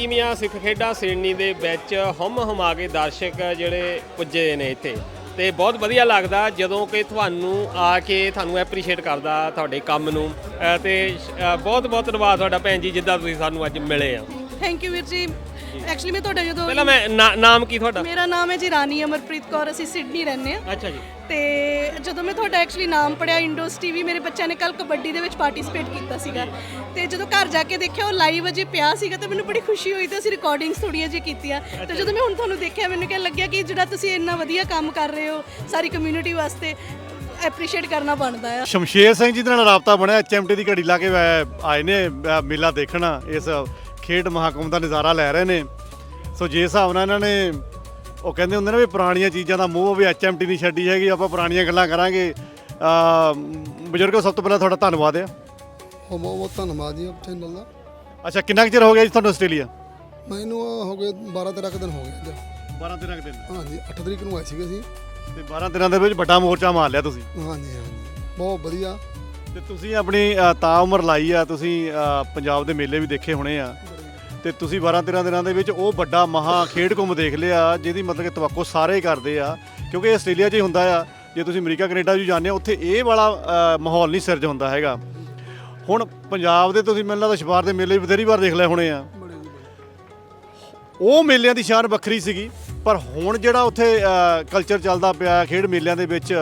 31ਵੀਆਂ ਸਿੱਖ ਖੇਡਾਂ ਸਿਡਨੀ ਦੇ ਵਿੱਚ ਹੁੰਮ ਹੁਮਾ ਕੇ ਦਰਸ਼ਕ ਜਿਹੜੇ ਪੁੱਜੇ ਨੇ ਇੱਥੇ ਤੇ ਬਹੁਤ ਵਧੀਆ ਲੱਗਦਾ ਜਦੋਂ ਕਿ ਤੁਹਾਨੂੰ ਆ ਕੇ ਤੁਹਾਨੂੰ ਐਪਰੀਸ਼ੀਏਟ ਕਰਦਾ ਤੁਹਾਡੇ ਕੰਮ ਨੂੰ ਤੇ ਬਹੁਤ ਬਹੁਤ ਧੰਨਵਾਦ ਤੁਹਾਡਾ ਭੈਣ ਜੀ ਜਿੱਦਾਂ ਤੁਸੀਂ ਸਾਨੂੰ ਅੱਜ ਮਿਲੇ ਆ। ਥੈਂਕ ਯੂ ਵੀਰ ਜੀ। ਐਕਚੁਅਲੀ ਮੈਂ ਤੁਹਾਡਾ ਜਦੋਂ ਪਹਿਲਾਂ ਮੈਂ ਨਾਮ ਕੀ ਤੁਹਾਡਾ? ਮੇਰਾ ਨਾਮ ਹੈ ਜੀ ਰਾਣੀ ਅਮਰਪ੍ਰੀਤ ਕੌਰ, ਅਸੀਂ ਸਿਡਨੀ ਰਹਿੰਦੇ ਆ। ਅੱਛਾ ਜੀ। ਤੇ ਜਦੋਂ ਮੈਂ ਤੁਹਾਡਾ ਐਕਚੁਅਲੀ ਨਾਮ ਪੜਿਆ ਇੰਡੋਸ ਟੀਵੀ, ਮੇਰੇ ਬੱਚਿਆਂ ਨੇ ਕੱਲ ਕਬੱਡੀ ਦੇ ਵਿੱਚ ਪਾਰਟਿਸਿਪੇਟ ਕੀਤਾ ਸੀਗਾ ਤੇ ਜਦੋਂ ਘਰ ਜਾ ਕੇ ਦੇਖਿਆ ਉਹ ਲਾਈਵ ਅਜੇ ਪਿਆ ਸੀਗਾ ਤਾਂ ਮੈਨੂੰ ਬੜੀ ਖੁਸ਼ੀ ਹੋਈ ਤੇ ਅਸੀਂ ਰਿਕਾਰਡਿੰਗਸ ਥੋੜੀਆਂ ਜਿਹੀ ਕੀਤੀਆਂ ਤੇ ਜਦੋਂ ਮੈਂ ਹੁਣ ਤੁਹਾਨੂੰ ਦੇਖਿਆ ਮੈਨੂੰ ਕਿਹਾ ਲੱਗਿਆ ਕਿ ਜਿਹੜਾ ਤੁਸੀਂ ਇੰਨਾ ਵਧੀਆ ਕੰਮ ਕਰ ਰਹੇ ਹੋ ਸਾਰੀ ਕਮਿਊਨਿਟੀ ਵਾਸਤੇ ਐਪਰੀਸ਼ੀਏਟ ਕਰਨਾ ਬਣਦਾ ਆ। ਸ਼ਮਸ਼ੇਰ ਸਿੰਘ ਜੀ ਦੇ ਨਾਲ ਰਾਬਤਾ ਬਣਿਆ, HMT ਦੀ ਘੜੀ ਲਾ ਕੇ ਆਏ ਨੇ ਮੇਲਾ ਦੇਖਣਾ, ਇਸ ਖੇਡ ਮਹਾਕੁੰਭ ਦਾ ਨਜ਼ਾਰਾ ਲੈ ਰਹੇ ਨੇ। ਸੋ ਜਿਸ ਹਿਸਾਬ ਨਾਲ ਇਹਨਾਂ ਨੇ ਉਹ ਕਹਿੰਦੇ ਹੁੰਦੇ ਨੇ ਵੀ ਪੁਰਾਣੀਆਂ ਚੀਜ਼ਾਂ ਦਾ ਮੋਹ ਵੀ HMT ਨਹੀਂ ਛੱਡੀ ਹੈਗੀ, ਆਪਾਂ ਪੁਰਾਣੀਆਂ ਗੱਲਾਂ ਕਰਾਂਗੇ। ਬਜ਼ੁਰਗੋ ਸਭ ਤੋਂ ਪਹਿਲਾਂ ਤੁਹਾਡਾ ਧੰਨਵਾਦ ਆ। ਬਹੁਤ ਬਹੁਤ ਧੰਨਵਾਦ ਜੀ ਚੈਨਲ ਦਾ। ਅੱਛਾ, ਕਿੰਨਾ ਕੁ ਚਿਰ ਹੋ ਗਿਆ ਜੀ ਤੁਹਾਨੂੰ ਆਸਟ੍ਰੇਲੀਆ? ਮੈਨੂੰ ਹੋ ਗਏ 12-13 ਦਿਨ ਹੋ ਗਏ ਜੀ। 12-13 ਦਿਨ। ਹਾਂਜੀ, 8 ਤਰੀਕ ਨੂੰ ਆਏ ਸੀਗੇ ਅਸੀਂ ਤੇ 12 ਦਿਨਾਂ ਦੇ ਵਿੱਚ ਵੱਡਾ ਮੋਰਚਾ ਮਾਰ ਲਿਆ ਤੁਸੀਂ। ਹਾਂਜੀ ਹਾਂਜੀ, ਬਹੁਤ ਵਧੀਆ। ਤੇ ਤੁਸੀਂ ਆਪਣੀ ਤਾਂ ਉਮਰ ਲਾਈ ਆ, ਤੁਸੀਂ ਪੰਜਾਬ ਦੇ ਮੇਲੇ ਵੀ ਦੇਖੇ ਹੋਣੇ ਆ ਤੇ ਤੁਸੀਂ 12-13 ਦਿਨਾਂ ਦੇ ਵਿੱਚ ਉਹ ਵੱਡਾ ਮਹਾ ਖੇਡ ਕੁੰਭ ਦੇਖ ਲਿਆ ਜਿਹਦੀ ਮਤਲਬ ਕਿ ਤਵੱਕੋ ਸਾਰੇ ਕਰਦੇ ਆ, ਕਿਉਂਕਿ ਆਸਟ੍ਰੇਲੀਆ 'ਚ ਹੀ ਹੁੰਦਾ ਆ। ਜੇ ਤੁਸੀਂ ਅਮਰੀਕਾ ਕੈਨੇਡਾ 'ਚ ਜਾਂਦੇ ਹੋ ਉੱਥੇ ਇਹ ਵਾਲਾ ਮਾਹੌਲ ਨਹੀਂ ਸਿਰਜ ਹੁੰਦਾ ਹੈਗਾ। ਹੁਣ ਪੰਜਾਬ ਦੇ ਤੁਸੀਂ ਮੈਨੂੰ ਲੱਗਦਾ ਛਪਾਰ ਦੇ ਮੇਲੇ ਵੀ ਬਥੇਰੀ ਵਾਰ ਦੇਖ ਲਏ ਹੋਣੇ ਆ। ਉਹ ਮੇਲਿਆਂ ਦੀ ਸ਼ਾਨ ਵੱਖਰੀ ਸੀਗੀ, ਪਰ ਹੁਣ ਜਿਹੜਾ ਉੱਥੇ ਕਲਚਰ ਚੱਲਦਾ ਪਿਆ ਖੇਡ ਮੇਲਿਆਂ ਦੇ ਵਿੱਚ,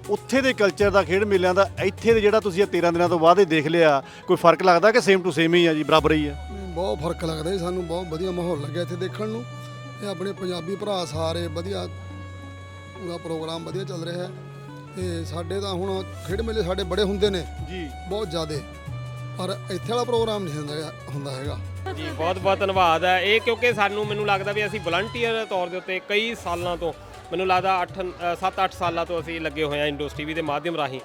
ਉੱਥੇ ਦੇ ਕਲਚਰ ਦਾ ਖੇਡ ਮੇਲਿਆਂ ਦਾ ਇੱਥੇ ਦੇ ਜਿਹੜਾ ਤੁਸੀਂ ਇਹ 13 ਦਿਨਾਂ ਤੋਂ ਬਾਅਦ ਹੀ ਦੇਖ ਲਿਆ, ਕੋਈ ਫਰਕ ਲੱਗਦਾ ਕਿ ਸੇਮ ਟੂ ਸੇਮ ਹੀ ਆ ਜੀ, ਬਰਾਬਰ ਹੀ ਆ? ਬਹੁਤ ਫਰਕ ਲੱਗਦਾ ਜੀ ਸਾਨੂੰ, ਬਹੁਤ ਵਧੀਆ ਮਾਹੌਲ ਲੱਗਿਆ ਇੱਥੇ ਦੇਖਣ ਨੂੰ। ਇਹ ਆਪਣੇ ਪੰਜਾਬੀ ਭਰਾ ਸਾਰੇ ਵਧੀਆ, ਪੂਰਾ ਪ੍ਰੋਗਰਾਮ ਵਧੀਆ ਚੱਲ ਰਿਹਾ ਹੈ। ਤੇ ਸਾਡੇ ਤਾਂ ਹੁਣ ਖੇਡ ਮੇਲੇ ਸਾਡੇ ਬੜੇ ਹੁੰਦੇ ਨੇ ਜੀ, ਬਹੁਤ ਜ਼ਿਆਦੇ, ਪਰ ਇੱਥੇ ਵਾਲਾ ਪ੍ਰੋਗਰਾਮ ਨਹੀਂ ਹੁੰਦਾ ਹੈਗਾ ਜੀ। ਬਹੁਤ ਬਹੁਤ ਧੰਨਵਾਦ ਹੈ ਇਹ, ਕਿਉਂਕਿ ਮੈਨੂੰ ਲੱਗਦਾ ਵੀ ਅਸੀਂ ਵਲੰਟੀਅਰ ਤੌਰ ਦੇ ਉੱਤੇ ਕਈ ਸਾਲਾਂ ਤੋਂ, ਮੈਨੂੰ ਲੱਗਦਾ 7-8 ਸਾਲਾਂ ਤੋਂ ਅਸੀਂ ਲੱਗੇ ਹੋਏ ਹਾਂ ਇੰਡੋਸ ਟੀਵੀ ਦੇ ਮਾਧਿਅਮ ਰਾਹੀਂ।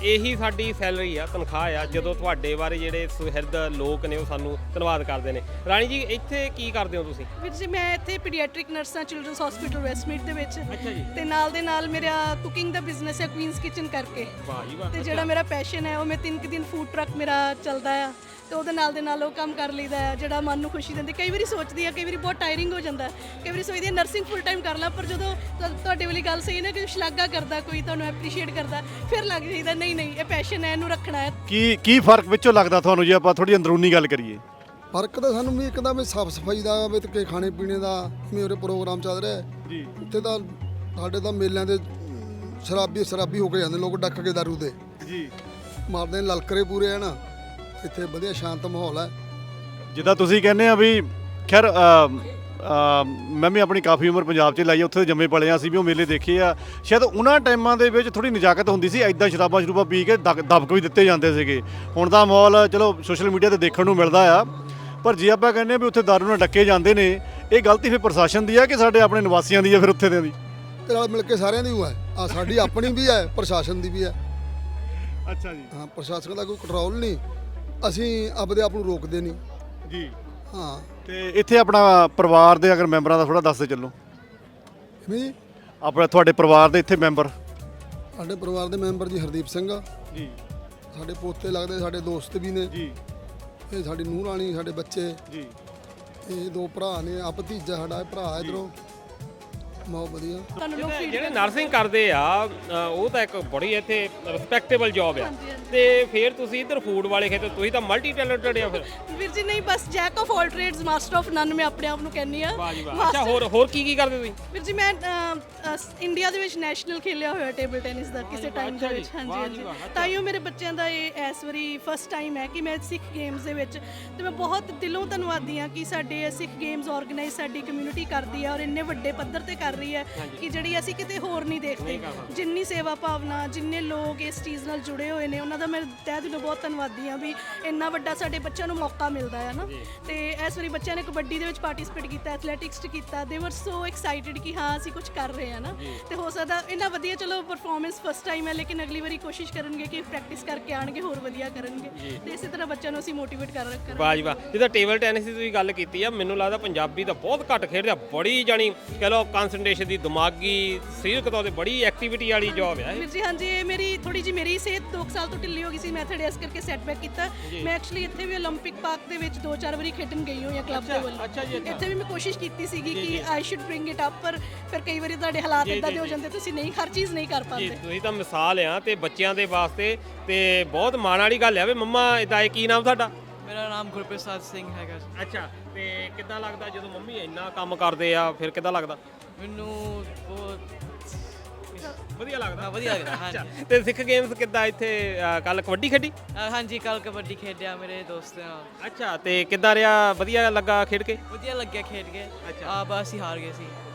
ਇਹੀ ਸਾਡੀ ਸੈਲਰੀ ਆ, ਤਨਖਾਹ ਆ, ਜਦੋਂ ਤੁਹਾਡੇ ਬਾਰੇ ਜਿਹੜੇ ਸੁਹਿਰਦ ਲੋਕ ਨੇ ਉਹ ਸਾਨੂੰ ਧੰਨਵਾਦ ਕਰਦੇ ਨੇ। ਰਾਣੀ ਜੀ, ਇੱਥੇ ਕੀ ਕਰਦੇ ਹੋ ਤੁਸੀਂ? ਵੀਰ ਜੀ ਮੈਂ ਇੱਥੇ ਪੀਡੀਆਟ੍ਰਿਕ ਨਰਸ ਹਾਂ ਚਿਲਡਰਨਸ ਹਸਪੀਟਲ ਵੈਸਟਮੀਟ ਦੇ ਵਿੱਚ। ਅੱਛਾ ਜੀ। ਤੇ ਨਾਲ ਦੇ ਨਾਲ ਮੇਰਾ ਕੁਕਿੰਗ ਦਾ ਬਿਜ਼ਨਸ ਹੈ ਕੁਈਨਸ ਕਿਚਨ ਕਰਕੇ। ਵਾਹ ਜੀ ਵਾਹ। ਤੇ ਜਿਹੜਾ ਮੇਰਾ ਪੈਸ਼ਨ ਹੈ ਉਹ ਮੈਂ 3 ਦਿਨ ਫੂਡ ਟਰੱਕ ਮੇਰਾ ਚੱਲਦਾ ਆ ਤੇ ਉਹਦੇ ਨਾਲ ਦੇ ਨਾਲ ਉਹ ਕੰਮ ਕਰ ਲਈਦਾ ਹੈ ਜਿਹੜਾ ਮਨ ਨੂੰ ਖੁਸ਼ੀ ਦਿੰਦੀ। ਕਈ ਵਾਰੀ ਸੋਚਦੀ ਆ, ਕਈ ਵਾਰੀ ਬਹੁਤ ਟਾਇਰਿੰਗ ਹੋ ਜਾਂਦਾ, ਕਈ ਵਾਰੀ ਸੋਚਦੀ ਆ ਨਰਸਿੰਗ ਫੁੱਲ ਟਾਈਮ ਕਰ ਲਾ, ਪਰ ਜਦੋਂ ਤੁਹਾਡੇ ਵਾਲੀ ਗੱਲ ਸਹੀ ਨਾ ਕਿ ਸ਼ਲਾਘਾ ਕਰਦਾ ਕੋਈ, ਤੁਹਾਨੂੰ ਐਪਰੀਸ਼ੀਏਟ ਕਰਦਾ, ਫਿਰ ਲੱਗ ਜਾਈਦਾ ਨਹੀਂ ਨਹੀਂ ਇਹ ਪੈਸ਼ਨ ਹੈ, ਇਹਨੂੰ ਰੱਖਣਾ ਹੈ। ਕੀ ਫਰਕ ਵਿੱਚੋਂ ਲੱਗਦਾ ਤੁਹਾਨੂੰ ਜੇ ਆਪਾਂ ਥੋੜੀ ਅੰਦਰੂਨੀ ਗੱਲ ਕਰੀਏ? ਫਰਕ ਤਾਂ ਸਾਨੂੰ ਵੀ ਇੱਕਦਮ ਵੀ ਸਾਫ ਸਫਾਈ ਦਾ ਵੀ ਤੇ ਖਾਣੇ ਪੀਣੇ ਦਾ ਮੇਰੇ ਪ੍ਰੋਗਰਾਮ ਚੱਲ ਰਿਹਾ ਜੀ। ਉੱਥੇ ਤਾਂ ਸਾਡੇ ਤਾਂ ਮੇਲਿਆਂ ਦੇ ਸ਼ਰਾਬੀ ਹੋ ਕੇ ਜਾਂਦੇ ਲੋਕ, ਡੱਕ ਕੇ ਦਾਰੂ ਦੇ ਜੀ ਮਾਰਦੇ ਨੇ, ਲਲਕਰੇ ਪੂਰੇ ਹੈ ਨਾ। ਇੱਥੇ ਵਧੀਆ ਸ਼ਾਂਤ ਮਾਹੌਲ ਹੈ। ਜਿੱਦਾਂ ਤੁਸੀਂ ਕਹਿੰਦੇ ਆ ਵੀ ਖੈਰ ਮੈਂ ਵੀ ਆਪਣੀ ਕਾਫੀ ਉਮਰ ਪੰਜਾਬ 'ਚ ਲਾਈ, ਉੱਥੇ ਜੰਮੇ ਪਲੇ ਆ, ਅਸੀਂ ਵੀ ਉਹ ਮੇਲੇ ਦੇਖੇ ਆ। ਸ਼ਾਇਦ ਉਹਨਾਂ ਟਾਈਮਾਂ ਦੇ ਵਿੱਚ ਥੋੜੀ ਨਜ਼ਾਕਤ ਹੁੰਦੀ ਸੀ, ਐਦਾਂ ਸ਼ਰਾਬਾਂ ਪੀ ਕੇ ਦਬਕ ਵੀ ਦਿੱਤੇ ਜਾਂਦੇ ਸੀਗੇ। ਹੁਣ ਦਾ ਮਾਹੌਲ ਚਲੋ ਸੋਸ਼ਲ ਮੀਡੀਆ ਤੇ ਦੇਖਣ ਨੂੰ ਮਿਲਦਾ ਆ, ਪਰ ਜੇ ਆਪਾਂ ਕਹਿੰਦੇ ਆ ਵੀ ਉੱਥੇ ਦਾਰੂ ਨਾਲ ਡੱਕੇ ਜਾਂਦੇ ਨੇ, ਇਹ ਗਲਤੀ ਫਿਰ ਪ੍ਰਸ਼ਾਸਨ ਦੀ ਆ ਕਿ ਸਾਡੇ ਆਪਣੇ ਨਿਵਾਸੀਆਂ ਦੀ ਆ ਫਿਰ ਉੱਥੇ ਦੇ ਦੀ? ਤੇ ਨਾਲ ਮਿਲ ਕੇ ਸਾਰਿਆਂ ਦੀ ਹੋਇਆ ਆ, ਸਾਡੀ ਆਪਣੀ ਵੀ ਹੈ, ਪ੍ਰਸ਼ਾਸਨ ਦੀ ਵੀ ਹੈ। ਅੱਛਾ ਜੀ। ਹਾਂ, ਪ੍ਰਸ਼ਾਸਨ ਦਾ ਕੋਈ ਕੰਟਰੋਲ ਨਹੀਂ, ਅਸੀਂ ਆਪਦੇ ਆਪ ਨੂੰ ਰੋਕਦੇ ਨਹੀਂ ਜੀ। ਹਾਂ। ਤੇ ਇੱਥੇ ਆਪਣਾ ਪਰਿਵਾਰ ਦੇ ਅਗਰ ਮੈਂਬਰਾਂ ਦਾ ਥੋੜਾ ਦੱਸਦੇ ਚੱਲੋ ਜੀ। ਆਪਣਾ ਤੁਹਾਡੇ ਪਰਿਵਾਰ ਦੇ ਇੱਥੇ ਮੈਂਬਰ? ਸਾਡੇ ਪਰਿਵਾਰ ਦੇ ਮੈਂਬਰ ਜੀ ਹਰਦੀਪ ਸਿੰਘ ਜੀ, ਸਾਡੇ ਪੋਤੇ ਲੱਗਦੇ, ਸਾਡੇ ਦੋਸਤ ਵੀ ਨੇ ਜੀ। ਇਹ ਸਾਡੀ ਨੂੰਹ ਰਾਣੀ, ਸਾਡੇ ਬੱਚੇ, ਜੀ। ਇਹ 2 ਭਰਾ ਨੇ, ਆ ਭਤੀਜਾ ਸਾਡਾ ਭਰਾ ਇਧਰੋਂ। ਬਹੁਤ ਵਧੀਆ। ਤੁਹਾਨੂੰ ਲੋਕ ਜਿਹੜੇ ਨਰਸਿੰਗ ਕਰਦੇ ਆ ਉਹ ਤਾਂ ਇੱਕ ਬੜੀ ਇੱਥੇ ਰਿਸਪੈਕਟੇਬਲ ਜੌਬ ਆ, ਤੇ ਫਿਰ ਤੁਸੀਂ ਇੱਧਰ ਫੂਡ ਵਾਲੇ ਖੇਤਰ, ਤੁਸੀਂ ਤਾਂ ਮਲਟੀ ਟੈਲੈਂਟਡ ਆ ਫਿਰ। ਵੀਰ ਜੀ ਨਹੀਂ, ਬਸ jack of all trades master of none ਮੈਂ ਆਪਣੇ ਆਪ ਨੂੰ ਕਹਿੰਦੀ ਆ। ਵਾਹ ਜੀ ਵਾਹ। ਅੱਛਾ, ਹੋਰ ਕੀ ਕਰਦੇ ਤੁਸੀਂ? ਵੀਰ ਜੀ ਮੈਂ ਇੰਡੀਆ ਦੇ ਵਿੱਚ ਨੈਸ਼ਨਲ ਖੇਲਿਆ ਹੋਇਆ ਟੇਬਲ ਟੈਨਿਸ ਦਾ ਕਿਸੇ ਟਾਈਮ ਦੇ ਵਿੱਚ। ਹਾਂਜੀ ਹਾਂਜੀ, ਤਾਈਓ ਮੇਰੇ ਬੱਚਿਆਂ ਦਾ ਇਹ ਇਸ ਵਾਰੀ ਫਸਟ ਟਾਈਮ ਹੈ ਕਿ ਮੈਂ ਸਿੱਖ ਗੇਮਸ ਦੇ ਵਿੱਚ, ਤੇ ਮੈਂ ਬਹੁਤ ਦਿਲੋਂ ਧੰਨਵਾਦੀ ਹਾਂ ਕਿ ਸਾਡੇ ਸਿੱਖ ਗੇਮਸ ਆਰਗੇਨਾਈਜ਼ ਸਾਡੀ ਕਮਿਊਨਿਟੀ ਕਰਦੀ ਹੈ ਔਰ ਇੰਨੇ ਵੱਡੇ ਪੱਧਰ ਤੇ ਕਰ ਰਹੀ ਹੈ ਕਿ ਜਿਹੜੀ ਅਸੀਂ ਕਿਤੇ ਹੋਰ ਨਹੀਂ ਦੇਖਦੇ। ਜਿੰਨੀ ਸੇਵਾ ਭਾਵਨਾ, ਜਿੰਨੇ ਲੋਕ ਇਸ ਚੀਜ਼ ਨਾਲ ਜੁੜੇ ਹੋਏ ਨੇ, ਉਹਨਾਂ ਦਾ ਮੈਂ ਤਹਿ ਦਿਲੋਂ ਬਹੁਤ ਧੰਨਵਾਦੀ ਹਾਂ ਵੀ ਇੰਨਾ ਵੱਡਾ ਸਾਡੇ ਬੱਚਿਆਂ ਨੂੰ ਮੌਕਾ ਮਿਲਦਾ ਹੈ ਨਾ। ਤੇ ਇਸ ਵਾਰੀ ਬੱਚਿਆਂ ਨੇ ਕਬੱਡੀ ਦੇ ਵਿੱਚ ਪਾਰਟਿਸਿਪੇਟ ਕੀਤਾ, ਐਥਲੈਟਿਕਸ 'ਚ ਕੀਤਾ, ਦੇ ਵਰ ਸੋ ਐਕਸਾਈਟਿਡ ਕਿ ਹਾਂ ਅਸੀਂ ਕੁਝ ਕਰ ਰਹੇ ਹਾਂ ਨਾ। ਤੇ ਹੋ ਸਕਦਾ ਇੰਨਾ ਵਧੀਆ, ਚਲੋ ਪਰਫਾਰਮੈਂਸ ਫਸਟ ਟਾਈਮ ਹੈ, ਲੇਕਿਨ ਅਗਲੀ ਵਾਰੀ ਕੋਸ਼ਿਸ਼ ਕਰਨਗੇ ਕਿ ਪ੍ਰੈਕਟਿਸ ਕਰਕੇ ਆਣਗੇ, ਹੋਰ ਵਧੀਆ ਕਰਨਗੇ, ਤੇ ਇਸੇ ਤਰ੍ਹਾਂ ਬੱਚਿਆਂ ਨੂੰ ਅਸੀਂ ਮੋਟੀਵੇਟ ਕਰ ਰੱਖਾਂਗੇ। ਵਾਹ ਜੀ ਵਾਹ। ਜਿੱਦਾਂ ਟੇਬਲ ਟੈਨਿਸ ਦੀ ਤੁਸੀਂ ਗੱਲ ਕੀਤੀ ਆ, ਮੈਨੂੰ ਲੱਗਦਾ ਪੰਜਾਬੀ ਤਾਂ ਬਹੁਤ ਘੱਟ ਖੇਡਦੇ ਆ, ਬੜੀ ਜਾਣੀ ਕਹ ਲਓ ਕਨਸੈਂਟਰੇਸ਼ਨ ਦੀ, ਦਿਮਾਗੀ ਸਰੀਰਕ ਤੌਰ ਤੇ ਬੜੀ ਐਕਟੀਵਿਟੀ ਵਾਲੀ ਜੌਬ ਹੈ। ਵੀਰ ਜੀ ਹਾਂਜੀ, ਇਹ ਮੇਰੀ ਥੋੜੀ ਜਿਹੀ ਮੇਰੀ ਸਿਹਤ 2 ਸਾਲ ਤੋਂ ਢਿੱਲੀ ਢਿੱਲੀ ਹੋ ਗਈ ਸੀ ਮੈਂ ਥੋੜ੍ਹਾ ਇਸ ਕਰਕੇ ਸੈਟਬੈਕ ਕੀਤਾ। ਮੈਂ ਐਕਚੁਅਲੀ ਇੱਥੇ ਵੀ 올림픽 ਪਾਰਕ ਦੇ ਵਿੱਚ 4 ਵਾਰੀ ਖੇਡਣ ਗਈ ਹੋਈ ਹਾਂ ਕਲੱਬ ਦੇ ਵੱਲੋਂ। ਇੱਥੇ ਵੀ ਮੈਂ ਕੋਸ਼ਿਸ਼ ਕੀਤੀ ਸੀਗੀ ਕਿ ਆਈ ਸ਼ੁੱਡ ਬ੍ਰਿੰਗ ਇਟ ਅਪ, ਪਰ ਫਿਰ ਕਈ ਵਾਰੀ ਤੁਹਾਡੇ ਹਾਲਾਤ ਇਦਾਂ ਦੇ ਹੋ ਜਾਂਦੇ ਤੁਸੀਂ ਨਹੀਂ ਹਰ ਚੀਜ਼ ਨਹੀਂ ਕਰ ਪਾਉਂਦੇ। ਤੁਸੀਂ ਤਾਂ ਮਿਸਾਲ ਆ ਤੇ ਬੱਚਿਆਂ ਦੇ ਵਾਸਤੇ ਤੇ ਬਹੁਤ ਮਾਣ ਵਾਲੀ ਗੱਲ ਆ ਵੀ ਮੰਮਾ ਇਦਾਂ। ਕੀ ਨਾਮ ਤੁਹਾਡਾ? ਮੇਰਾ ਨਾਮ ਗੁਰਪ੍ਰਸਾਦ ਸਿੰਘ ਹੈਗਾ। ਅੱਛਾ, ਤੇ ਕਿੱਦਾਂ ਲੱਗਦਾ ਜਦੋਂ ਮੰਮੀ ਇੰਨਾ ਕੰਮ ਕਰਦੇ ਆ, ਫਿਰ ਕਿੱਦਾਂ ਲੱਗਦਾ? ਮੈਨੂੰ ਬਹੁਤ ਵਧੀਆ ਲੱਗਦਾ। ਵਧੀਆ ਲੱਗਦਾ, ਹਾਂਜੀ। ਅੱਛਾ, ਤੇ ਸਿੱਖ ਗੇਮਸ ਕਿੱਦਾਂ ਇੱਥੇ ਕੱਲ ਕਬੱਡੀ ਖੇਡੀ? ਹਾਂਜੀ, ਕੱਲ ਕਬੱਡੀ ਖੇਡਿਆ ਮੇਰੇ ਦੋਸਤਾਂ ਨਾਲ। ਅੱਛਾ, ਤੇ ਕਿੱਦਾਂ ਰਿਹਾ? ਵਧੀਆ ਲੱਗਾ ਖੇਡ ਕੇ? ਵਧੀਆ ਲੱਗਿਆ ਖੇਡ ਕੇ। ਅੱਛਾ। ਬਸ ਹੀ ਹਾਰ ਗਏ ਸੀ।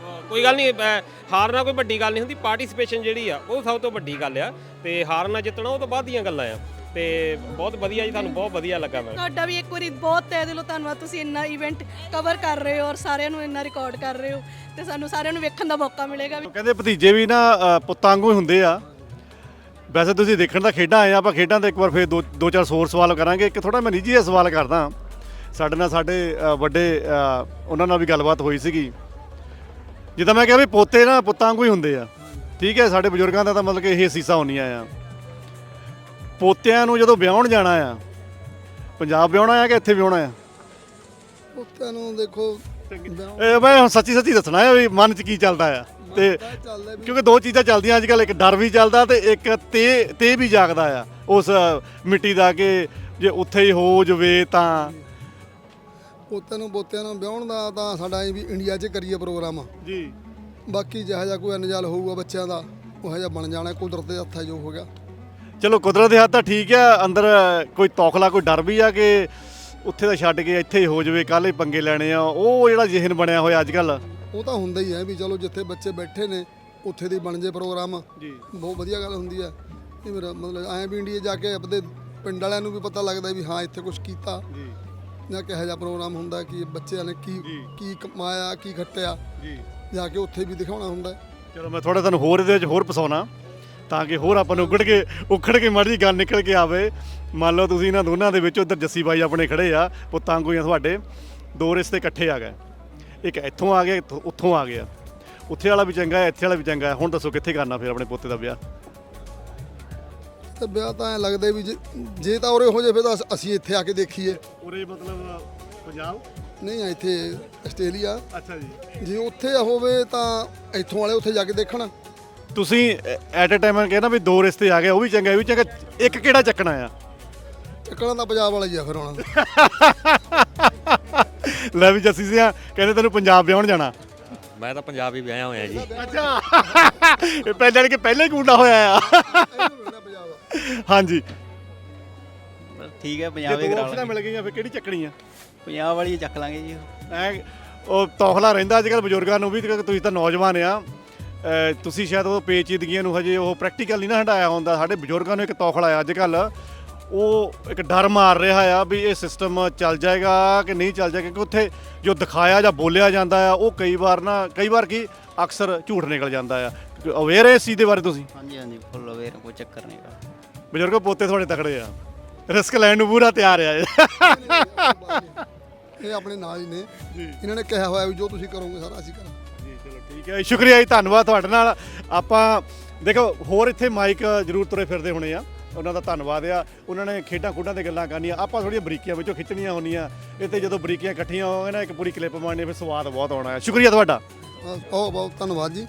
ਕੋਈ ਗੱਲ ਨਹੀਂ, ਹਾਰਨਾ ਕੋਈ ਵੱਡੀ ਗੱਲ ਨਹੀਂ ਹੁੰਦੀ। ਪਾਰਟਿਸਿਪੇਸ਼ਨ ਜਿਹੜੀ ਆ ਉਹ ਸਭ ਤੋਂ ਵੱਡੀ ਗੱਲ ਆ, ਤੇ ਹਾਰਨਾ ਜਿੱਤਣਾ ਉਹ ਤੋਂ ਬਾਅਦ ਦੀਆਂ ਗੱਲਾਂ ਆ। ਤੇ ਬਹੁਤ ਵਧੀਆ ਜੀ, ਤੁਹਾਨੂੰ ਬਹੁਤ ਵਧੀਆ ਲੱਗਾ। ਮੈਂ ਤੁਹਾਡਾ ਵੀ ਇੱਕ ਵਾਰੀ ਬਹੁਤ ਤਹਿ ਦਿਲੋਂ ਧੰਨਵਾਦ, ਤੁਸੀਂ ਇੰਨਾ ਇਵੈਂਟ ਕਵਰ ਕਰ ਰਹੇ ਹੋ ਔਰ ਸਾਰਿਆਂ ਨੂੰ ਇੰਨਾ ਰਿਕਾਰਡ ਕਰ ਰਹੇ ਹੋ, ਤੇ ਸਾਨੂੰ ਸਾਰਿਆਂ ਨੂੰ ਵੇਖਣ ਦਾ ਮੌਕਾ ਮਿਲੇਗਾ। ਕਹਿੰਦੇ ਭਤੀਜੇ ਵੀ ਨਾ ਪੁੱਤਾਂ ਵਾਂਗੂ ਹੀ ਹੁੰਦੇ ਆ। ਵੈਸੇ ਤੁਸੀਂ ਦੇਖਣ ਦਾ ਖੇਡਾਂ ਆਏ ਆ, ਆਪਾਂ ਖੇਡਾਂ ਤੇ ਇੱਕ ਵਾਰ ਫਿਰ ਦੋ ਚਾਰ ਹੋਰ ਸਵਾਲ ਕਰਾਂਗੇ। ਇੱਕ ਥੋੜਾ ਮੈਂ ਨਿੱਜੀ ਜਿਹਾ ਸਵਾਲ ਕਰਦਾ। ਸਾਡੇ ਨਾਲ ਸਾਡੇ ਵੱਡੇ ਉਹਨਾਂ ਨਾਲ ਵੀ ਗੱਲਬਾਤ ਹੋਈ ਸੀਗੀ। ਜਿੱਦਾਂ ਮੈਂ ਕਿਹਾ ਵੀ ਪੋਤੇ ਨਾ ਪੁੱਤਾਂ ਵਾਂਗੂ ਹੀ ਹੁੰਦੇ ਆ, ਠੀਕ ਹੈ। ਸਾਡੇ ਬਜ਼ੁਰਗਾਂ ਦਾ ਤਾਂ ਮਤਲਬ ਕਿ ਇਹ ਸੀਸਾ ਹੁੰਦੀਆਂ ਆ। ਪੋਤਿਆਂ ਨੂੰ ਜਦੋਂ ਵਿਆਹਣ ਜਾਣਾ ਆ, ਪੰਜਾਬ ਵਿਆਹਣਾ ਆ ਕਿ ਇੱਥੇ ਵਿਆਹਣਾ ਆ? ਪੋਤਿਆਂ ਨੂੰ ਦੇਖੋ ਇਹ ਮੈਂ ਹੁਣ ਸੱਚੀ ਦੱਸਣਾ ਆ ਵੀ ਮਨ 'ਚ ਕੀ ਚੱਲਦਾ ਆ। ਤੇ ਚੱਲਦਾ ਵੀ ਕਿਉਂਕਿ ਦੋ ਚੀਜ਼ਾਂ ਚੱਲਦੀਆਂ ਅੱਜ ਕੱਲ੍ਹ, ਇੱਕ ਡਰ ਵੀ ਚੱਲਦਾ ਤੇ ਇੱਕ ਤੇ ਵੀ ਜਾਗਦਾ ਆ ਉਸ ਮਿੱਟੀ ਦਾ ਕਿ ਜੇ ਉੱਥੇ ਹੀ ਹੋ ਜਾਵੇ ਤਾਂ। ਪੋਤਿਆਂ ਨੂੰ ਵਿਆਹਣ ਦਾ ਤਾਂ ਸਾਡਾ ਇਹ ਵੀ ਇੰਡੀਆ 'ਚ ਕਰੀਏ ਪ੍ਰੋਗਰਾਮ। ਜੀ, ਬਾਕੀ ਜਿਹੋ ਜਿਹਾ ਕੋਈ ਅਨਜਾਲ ਹੋਊਗਾ ਬੱਚਿਆਂ ਦਾ ਉਹੋ ਜਿਹਾ ਬਣ ਜਾਣਾ, ਕੁਦਰਤ ਦੇ ਹੱਥਾਂ ਜੋ ਹੋ ਗਿਆ। ਚਲੋ ਕੁਦਰਤ ਦੇ ਹੱਥ ਤਾਂ ਠੀਕ ਆ, ਅੰਦਰ ਕੋਈ ਤੌਖਲਾ ਕੋਈ ਡਰ ਵੀ ਆ ਕਿ ਉੱਥੇ ਦਾ ਛੱਡ ਕੇ ਇੱਥੇ ਹੀ ਹੋ ਜਾਵੇ, ਕੱਲ੍ਹ ਹੀ ਪੰਗੇ ਲੈਣੇ ਆ, ਉਹ ਜਿਹੜਾ ਜ਼ਿਹਨ ਬਣਿਆ ਹੋਇਆ ਅੱਜ ਕੱਲ੍ਹ। ਉਹ ਤਾਂ ਹੁੰਦਾ ਹੀ ਹੈ ਵੀ ਚਲੋ ਜਿੱਥੇ ਬੱਚੇ ਬੈਠੇ ਨੇ ਉੱਥੇ ਦੀ ਬਣ ਜੇ ਪ੍ਰੋਗਰਾਮ, ਜੀ, ਬਹੁਤ ਵਧੀਆ ਗੱਲ ਹੁੰਦੀ ਹੈ। ਇਹ ਮੇਰਾ ਮਤਲਬ ਐਂ ਵੀ ਇੰਡੀਆ ਜਾ ਕੇ ਆਪਣੇ ਪਿੰਡ ਵਾਲਿਆਂ ਨੂੰ ਵੀ ਪਤਾ ਲੱਗਦਾ ਵੀ ਹਾਂ ਇੱਥੇ ਕੁਝ ਕੀਤਾ ਜੀ, ਜਾਂ ਕਿਹੋ ਜਿਹਾ ਪ੍ਰੋਗਰਾਮ ਹੁੰਦਾ, ਕਿ ਬੱਚਿਆਂ ਨੇ ਕੀ ਕਮਾਇਆ, ਕੀ ਖੱਟਿਆ, ਜੀ। ਜਾ ਕੇ ਉੱਥੇ ਵੀ ਦਿਖਾਉਣਾ ਹੁੰਦਾ। ਚਲੋ ਮੈਂ ਥੋੜਾ ਤੁਹਾਨੂੰ ਹੋਰ ਇਹਦੇ ਵਿੱਚ ਹੋਰ ਪਸਾਉਣਾ ਤਾਂ ਕਿ ਹੋਰ ਆਪਾਂ ਨੂੰ ਉਖੜ ਕੇ ਮਾੜੀ ਜਿਹੀ ਗੱਲ ਨਿਕਲ ਕੇ ਆਵੇ। ਮੰਨ ਲਓ ਤੁਸੀਂ ਇਹਨਾਂ ਦੋਨਾਂ ਦੇ ਵਿੱਚ, ਉੱਧਰ ਜੱਸੀ ਬਾਈ ਆਪਣੇ ਖੜੇ ਆ, ਪੁੱਤਾਂ ਵਾਂਗੂ ਹੀ ਆ ਤੁਹਾਡੇ। ਦੋ ਰਿਸ਼ਤੇ ਇਕੱਠੇ ਆ ਗਏ, ਇੱਕ ਇੱਥੋਂ ਆ ਗਿਆ, ਉੱਥੋਂ ਆ ਗਿਆ। ਉੱਥੇ ਵਾਲਾ ਵੀ ਚੰਗਾ ਹੈ, ਇੱਥੇ ਵਾਲਾ ਵੀ ਚੰਗਾ ਹੈ। ਹੁਣ ਦੱਸੋ ਕਿੱਥੇ ਕਰਨਾ ਫਿਰ ਆਪਣੇ ਪੋਤੇ ਦਾ ਵਿਆਹ? ਤੇ ਵਿਆਹ ਤਾਂ ਐਂ ਲੱਗਦਾ ਵੀ ਜੇ ਤਾਂ ਉਰੇ ਹੋ ਜਾਏ ਫਿਰ ਤਾਂ ਅਸੀਂ ਇੱਥੇ ਆ ਕੇ ਦੇਖੀਏ। ਉਰੇ ਮਤਲਬ ਪੰਜਾਬ? ਨਹੀਂ ਇੱਥੇ ਆਸਟ੍ਰੇਲੀਆ। ਅੱਛਾ ਜੀ। ਜੇ ਉੱਥੇ ਹੋਵੇ ਤਾਂ ਇੱਥੋਂ ਵਾਲੇ ਉੱਥੇ ਜਾ ਕੇ ਦੇਖਣ। ਤੁਸੀਂ ਐਟ ਅ ਟਾਈਮ ਕਹਿੰਦਾ ਵੀ ਦੋ ਰਿਸ਼ਤੇ ਆ ਗਏ, ਉਹ ਵੀ ਚੰਗਾ, ਇਹ ਵੀ ਚੰਗਾ, ਇੱਕ ਕਿਹੜਾ ਚੱਕਣਾ ਆ? ਚੱਕਣਾ ਤਾਂ ਪੰਜਾਬ ਵਾਲਾ ਹੀ ਆ ਫਿਰ ਹੁਣ। ਲੈ ਵੀ ਜੱਸੀ ਸਿਆ ਕਹਿੰਦੇ ਤੈਨੂੰ ਪੰਜਾਬ ਵਿਆਹਣ ਜਾਣਾ। ਮੈਂ ਤਾਂ ਪੰਜਾਬ ਹੀ ਵਿਆਹਿਆ ਹੋਇਆ ਜੀ। ਅੱਛਾ, ਇਹ ਪਹਿਲੇ ਕਿ ਪਹਿਲੇ ਹੀ ਗੁੰਡਾ ਹੋਇਆ ਆ। ਹਾਂਜੀ, ਠੀਕ ਹੈ, ਜੇ ਪੰਜਾਬ ਹੀ ਦੋ ਕਰਾ ਆਪਸ਼ਨਾਂ ਲਾਂਗੇ। ਮਿਲ ਗਈਆਂ ਫਿਰ ਕਿਹੜੀ ਚੱਕਣੀ ਆ? ਪੰਜਾਬ ਵਾਲੀ ਚੱਕ ਲਾਂਗੇ ਜੀ। ਐ ਉਹ ਤੌਖਲਾ ਰਹਿੰਦਾ ਅੱਜ ਕੱਲ੍ਹ ਬਜ਼ੁਰਗਾਂ ਨੂੰ ਵੀ, ਕਿ ਤੁਸੀਂ ਤਾਂ ਨੌਜਵਾਨ ਆ, ਤੁਸੀਂ ਸ਼ਾਇਦ ਉਹ ਪੇਚੀਦਗੀਆਂ ਨੂੰ ਹਜੇ ਉਹ ਪ੍ਰੈਕਟੀਕਲ ਨਹੀਂ ਨਾ ਹਟਾਇਆ ਹੁੰਦਾ। ਸਾਡੇ ਬਜ਼ੁਰਗਾਂ ਨੂੰ ਇੱਕ ਤੌਖਲਾ ਆ ਅੱਜ ਕੱਲ੍ਹ, ਉਹ ਇੱਕ ਡਰ ਮਾਰ ਰਿਹਾ ਆ ਵੀ ਇਹ ਸਿਸਟਮ ਚੱਲ ਜਾਏਗਾ ਕਿ ਨਹੀਂ ਚੱਲ ਜਾਏਗਾ, ਕਿਉਂਕਿ ਉੱਥੇ ਜੋ ਦਿਖਾਇਆ ਜਾਂ ਬੋਲਿਆ ਜਾਂਦਾ ਆ ਉਹ ਕਈ ਵਾਰ ਕੀ ਅਕਸਰ ਝੂਠ ਨਿਕਲ ਜਾਂਦਾ ਆ। ਅਵੇਅਰ ਹੈ ਇਸ ਚੀਜ਼ ਦੇ ਬਾਰੇ ਤੁਸੀਂ? ਹਾਂਜੀ ਹਾਂਜੀ, ਫੁੱਲ ਅਵੇਅਰ, ਕੋਈ ਚੱਕਰ ਨਹੀਂ ਗਾ। ਬਜ਼ੁਰਗੋ ਪੋਤੇ ਤੁਹਾਡੇ ਤਕੜੇ ਆ, ਰਿਸਕ ਲੈਣ ਨੂੰ ਪੂਰਾ ਤਿਆਰ ਆ ਇਹ। ਇਹ ਆਪਣੇ ਨਾਲ ਹੀ ਨੇ, ਇਹਨਾਂ ਨੇ ਕਿਹਾ ਹੋਇਆ ਵੀ ਜੋ ਤੁਸੀਂ ਕਰੋਗੇ ਸਾਰਾ ਅਸੀਂ ਕਰਾਂਗੇ। ਜੀ ਚਲੋ ਠੀਕ ਹੈ, ਸ਼ੁਕਰੀਆ ਜੀ, ਧੰਨਵਾਦ ਤੁਹਾਡੇ ਨਾਲ। ਆਪਾਂ ਦੇਖੋ ਹੋਰ ਇੱਥੇ ਮਾਈਕ ਜ਼ਰੂਰ ਤੁਰੇ ਫਿਰਦੇ ਹੋਣੇ ਆ, ਉਹਨਾਂ ਦਾ ਧੰਨਵਾਦ ਆ। ਉਹਨਾਂ ਨੇ ਖੇਡਾਂ ਖੂਡਾਂ ਤੇ ਗੱਲਾਂ ਕਰਨੀਆਂ, ਆਪਾਂ ਥੋੜ੍ਹੀਆਂ ਬਰੀਕੀਆਂ ਵਿੱਚੋਂ ਖਿੱਚਣੀਆਂ ਹੁੰਦੀਆਂ। ਇਹ ਤੇ ਜਦੋਂ ਬਰੀਕੀਆਂ ਇਕੱਠੀਆਂ ਹੋਣਗੀਆਂ ਨਾ, ਇੱਕ ਪੂਰੀ ਕਲਿੱਪ ਬਣਨੀ, ਫਿਰ ਸਵਾਦ ਬਹੁਤ ਆਉਣਾ ਹੈ। ਸ਼ੁਕਰੀਆ ਤੁਹਾਡਾ। ਬਹੁਤ ਬਹੁਤ ਧੰਨਵਾਦ ਜੀ।